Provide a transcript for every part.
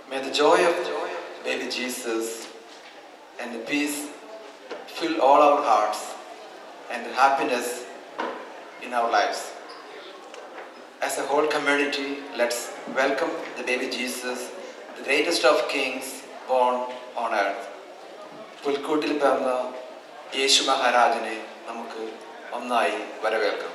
May the joy of baby Jesus and the peace fill all our hearts and the happiness in our lives. As a whole community, let's welcome the baby Jesus, the greatest of kings born on earth. പുൽക്കൂട്ടിൽ പിറന്ന യേശു മഹാരാജനെ നമുക്ക് ഒന്നായി വരവേൽക്കാം.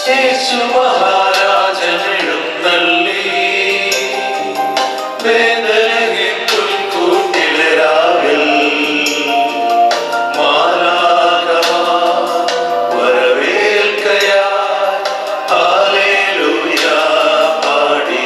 യേശു മഹാരാജനെഴുന്നള്ളി ബേത്ലഹേം പുൽക്കൂട്ടിലെ രാവിൽ മാലാഖമാർ വരവേൽക്കയായി hallelujah പാടി.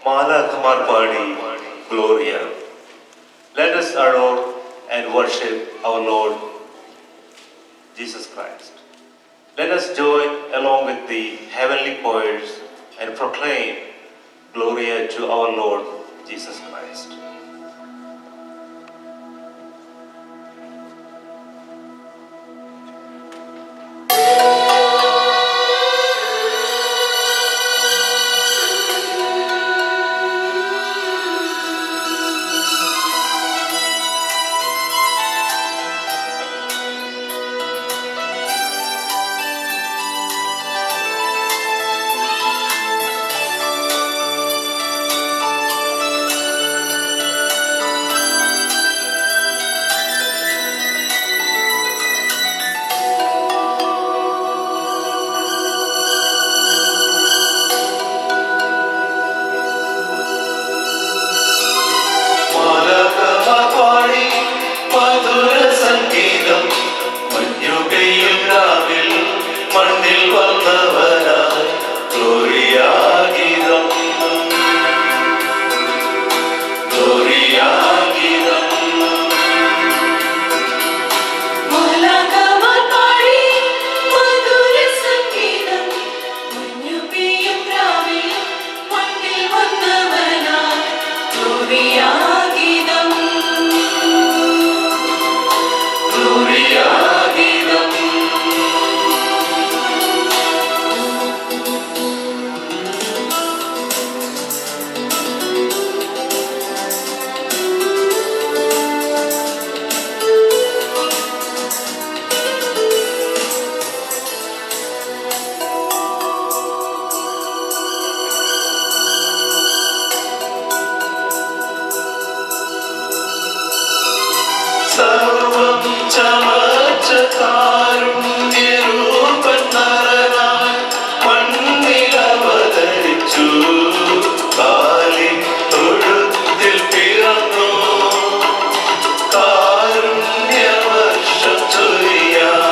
മാലാഖമാർ പാടി Gloria. Let us adore and worship our Lord Jesus Christ. Let us join along with the heavenly choirs and proclaim Gloria to our Lord Jesus Christ. സർവം ചമച്ച കാരുണ്യരൂപൻ നരനായി മണ്ണിലവതരിച്ചു. കാലിൻ തൊഴുത്തിൽ പിറന്നു കാരുണ്യവർഷം ചൊരിയാൻ.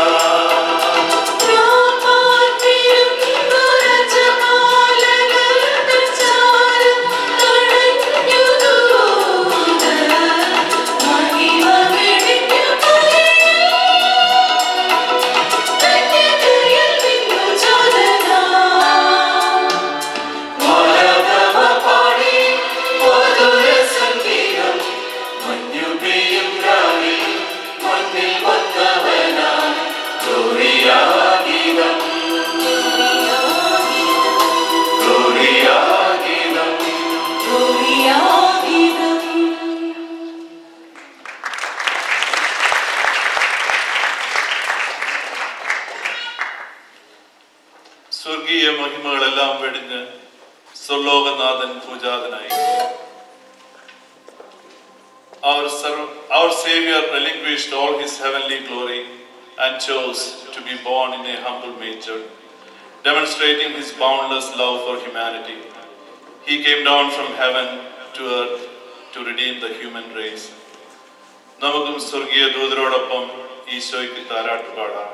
സ്വർഗീയ മഹിമകളെല്ലാം വെടിഞ്ഞ് സ്വർലോകനാഥൻ പൂജാതനായി. Our Savior relinquished all his heavenly glory and chose to be born in a humble manger, demonstrating his boundless love for humanity. He came down from heaven to earth to redeem the human race. നമുക്കും സ്വർഗീയ ദൂതരോടൊപ്പം ഈശോയ്ക്ക് താരാട്ട് പാടാം.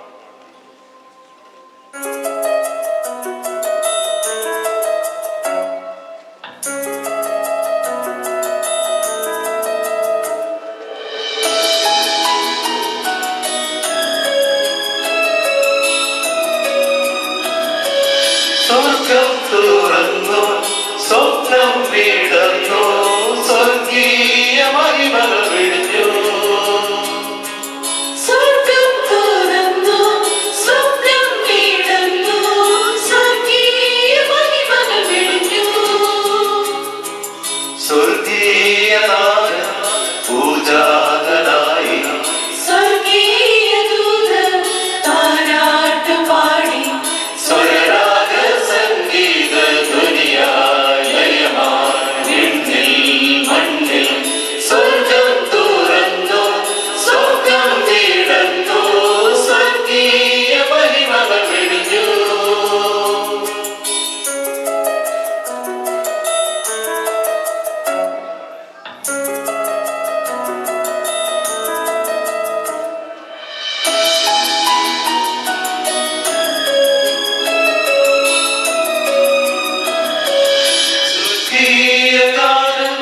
സ്വർഗം തുറന്നു സ്വപ്നം വിടർന്നു സ്വർഗീയ മഹിമകൾ വിടിഞ്ഞു. സ്വർഗം തുറന്നു സ്വപ്നം വിടർന്നു സ്വർഗീയ മഹിമകൾ വിടിഞ്ഞു. സ്വർഗീയനാഥൻ പൂജാതനായി സ്വർഗീയ ദൂതൻ താരാട്ട് പാടി സ്വരരാഗ സംഗീത ധ്വനിയായി ലയമായി വിണ്ണിൽ മണ്ണിൽ. സ്വർഗം തുറന്നു സ്വർഗം വിടർന്നു സ്വർഗീയ മഹിമകൾ വിടിഞ്ഞു. സ്വർഗീയഗാനം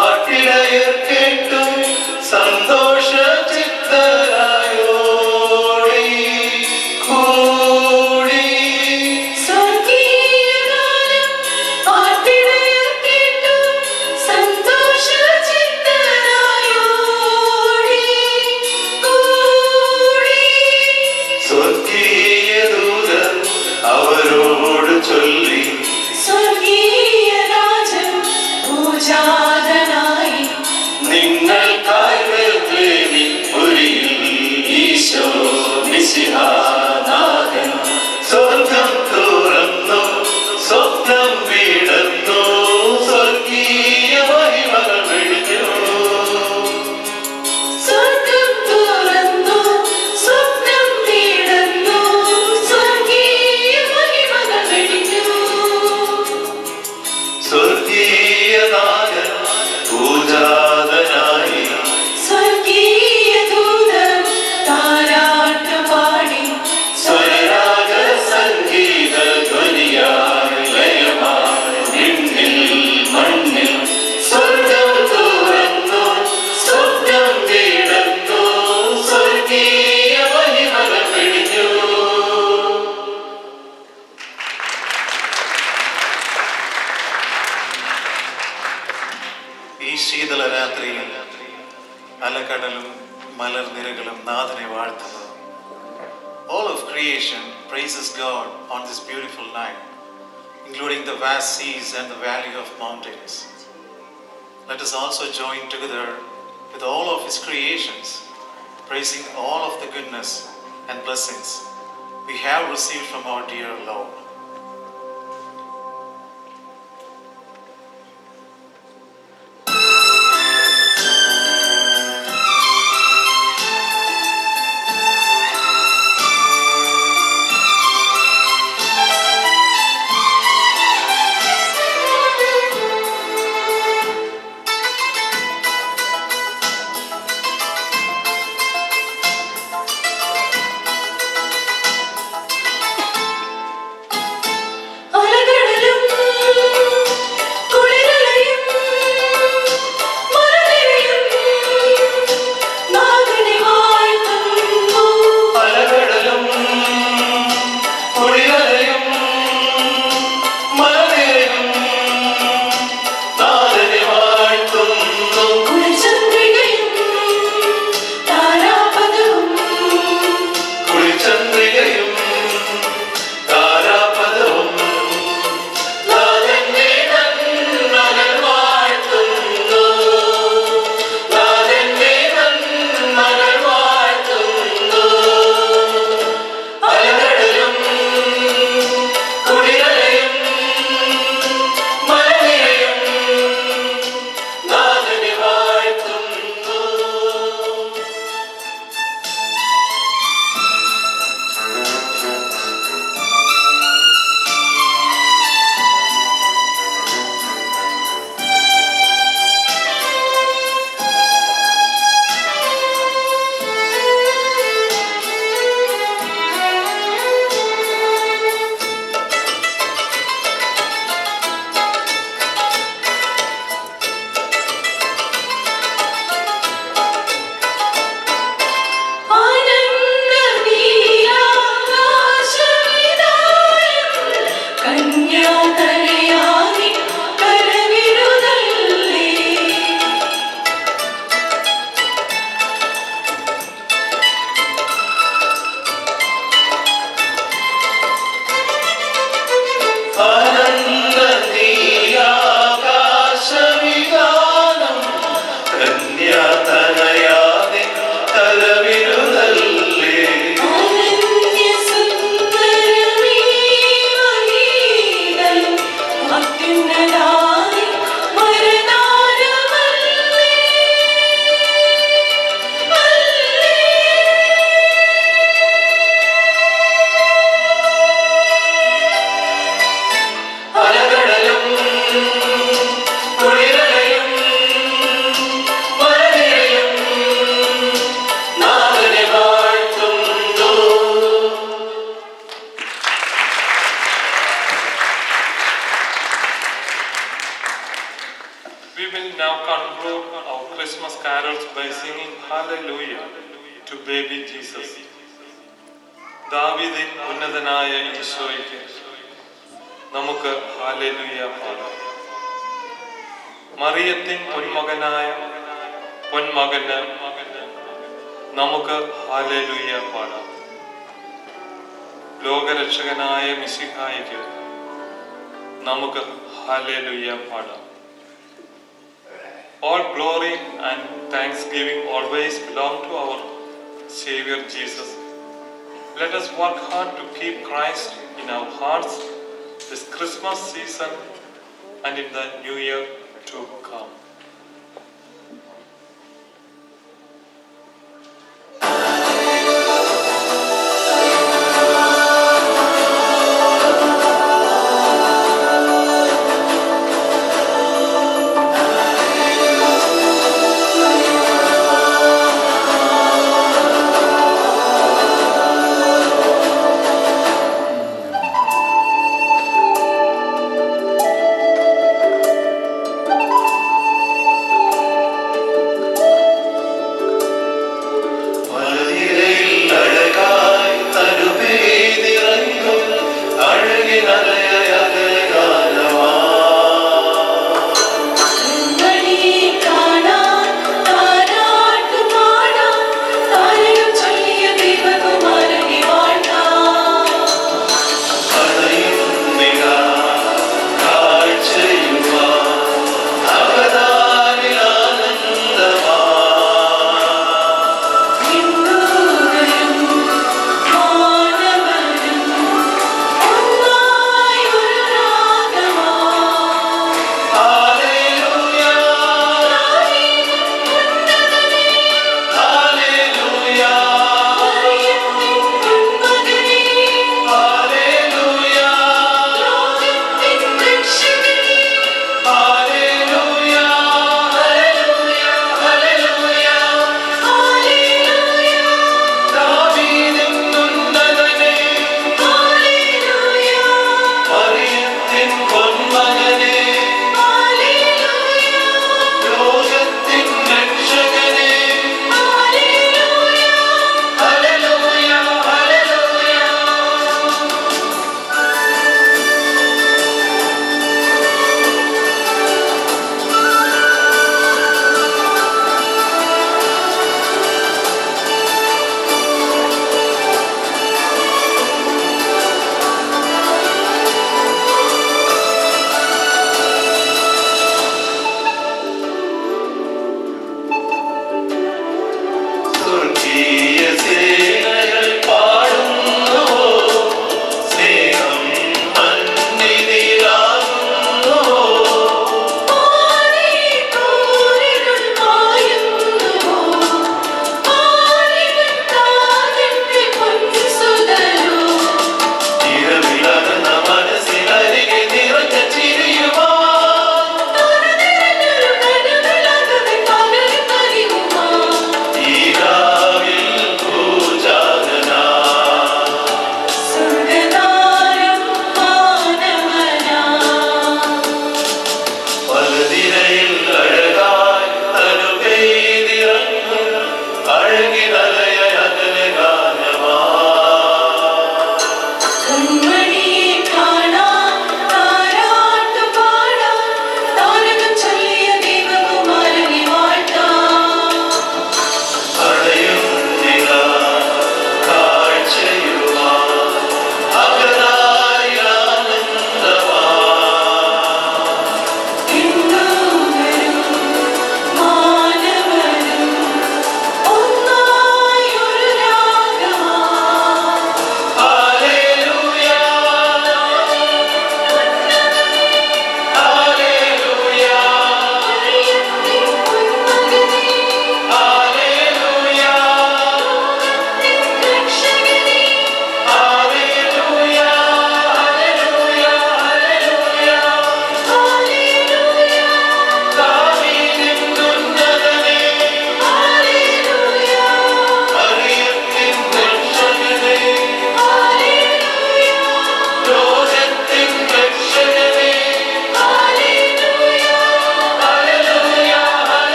ആട്ടിടയർ കേട്ടും സന്തോഷ ചിത്തരായോടി കൂടി. സ്വർഗീയ ഗാനം ആട്ടിടയർ കേട്ടു സന്തോഷ ചിത്തരായോടി കൂടി. സ്വർഗീയ ദൂതൻ അവരോട് ചൊല്ലി സ്വർഗീയ രാജൻ പൂജാതനായി നിങ്ങൾക്കായി ബേത്ലേഹേമിൽ പുരിയിൽ ഈശോ മിശിഹാനാഥൻ. സ്വർഗം തുറന്നു സ്വപ്നം വിടർന്നു സ്വർഗീയ മഹിമകൾ വിടിഞ്ഞു. സ്വർഗം തുറന്നു സ്വപ്നം വിടർന്നു സ്വർഗീയ മഹിമകൾ വെടിഞ്ഞു. സ്വർഗീയനാഥൻ പൂജാതനായി സ്വർഗീയ ദൂതൻ താരാട്ട് പാടി സ്വരരാഗ സംഗീത ധ്വനിയായി ലയമായി വിണ്ണിൽ മണ്ണിൽ. സ്വർഗം തുറന്നു സ്വപ്നം വിടർന്നു സ്വർഗീയ മഹിമകൾ വിടിഞ്ഞു. ഈ ശീതള രാത്രിയിൽ അലകടലും മലർനിരകളും നാഥനെ വാഴ്ത്തുന്നു. All of creation praises God on this beautiful night, including the vast seas and the valley of mountains. Let us also join together with all of His creations, praising all of the goodness and blessings we have received from our dear Lord. Hallelujah to baby Jesus. ദാവീദിൻ ഉന്നതനായ ഈശോയ്ക്ക് നമുക്ക് hallelujah പാടാം. മറിയത്തിൻ പൊന്മകന് നമുക്ക് hallelujah പാടാം. ലോകരക്ഷകനായ മിശിഹായിക്ക് നമുക്ക് hallelujah പാടാം. All glory and thanksgiving always belong to our Savior Jesus. Let us work hard to keep Christ in our hearts this Christmas season and in the new year to come.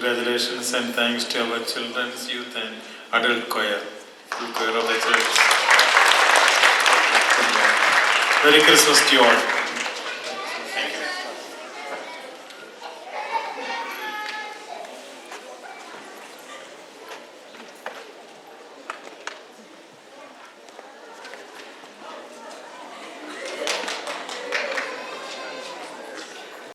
congratulations and thanks to our children's, youth and adult choir, full choir of the church. Merry Christmas to you all.